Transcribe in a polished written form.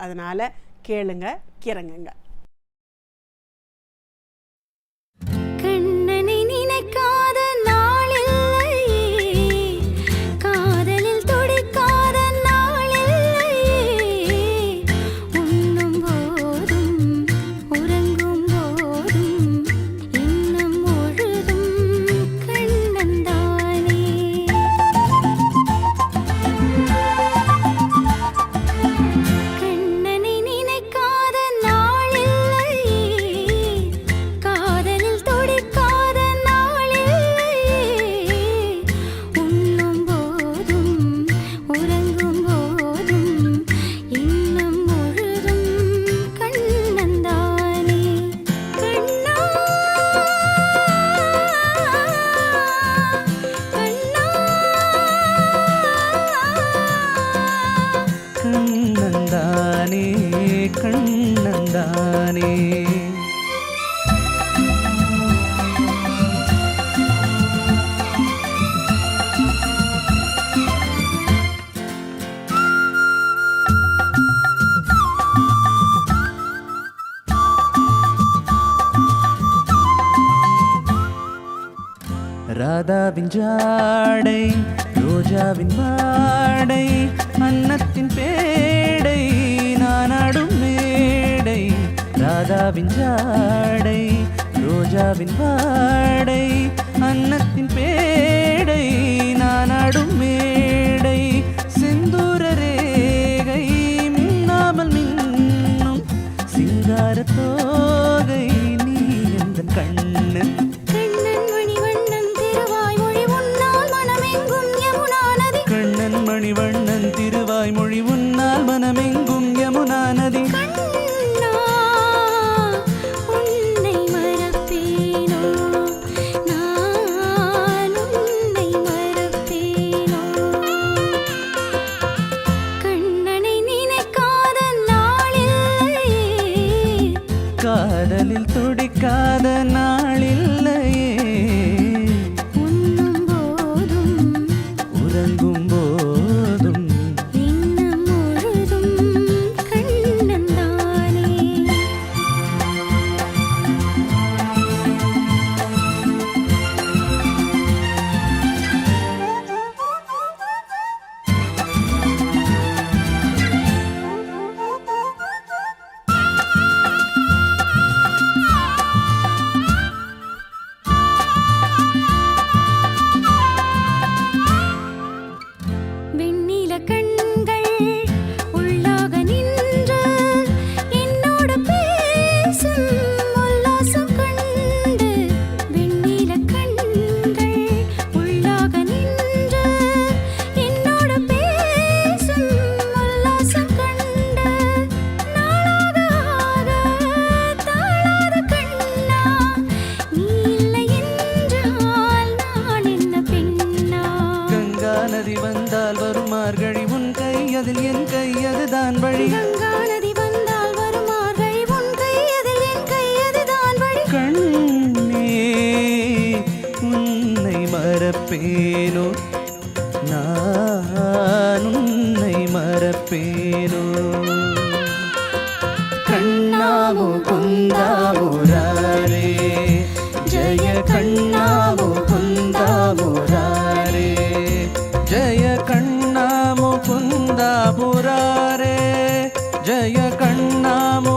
அதனால் கேளுங்க, கிறங்குங்க. ராதாவின் ஜாடை, ரோஜாவின் வாடை, அன்னத்தின் பேடை, நானாடும் மேடை. ராதாவின் ஜாடை, ரோஜாவின் வாடை, அன்னத்தின் பேடை, நானாடும் மேடை. செந்தூர ரேகை மின்னாமல் மின்னும் சிங்கார தோகை, நீ எந்த கண்ணு. மணிவண்ணன் திருவாய்மொழி உன்னால் மனமெங்கும் யமுனா நதி. உன்னை மறப்பேனோ, நான் உன்னை மறப்பேனோ. கண்ணனை நினைக்காத நாளில்லையே, காதலில் துடிக்காத நாளில்லையே. உண்ணும் போதும் உறங்கும் போதும் இன்னும் முழுதும் கண்ணன்தானே. வெண்ணில கண்கள் உள்ளாக நின்று என்னோடு பேசும் உல்லாசம் கண்டு. வெண்ணில கண்கள் உள்ளாக நின்று என்னோடு பேசும் உல்லாசம் கண்டு. நாளாக ஆக தாழாத கண்ணா, நீ இல்லை என்றால் நான் என்ன பெண்ணா? கங்கா நதி வந்தால் வரும் மார்கழி, உன் கை அதில் என் கை அதுதான் வழி. கங்கா நதி வந்தால் வரும் மார்கழி, உன் கை அதில் என் கை அதுதான் வழி. கண்ணே உன்னை மறப்பேனோ, நான் உன்னை மறப்பேனோ. கண்ணாமோ குந்தாமுராரே, ஜய கண்ணாமோ குந்தாமுராரே, ஜய கண்ணாமோ குந்தாமுராரே, ஜய கண்ணாமோ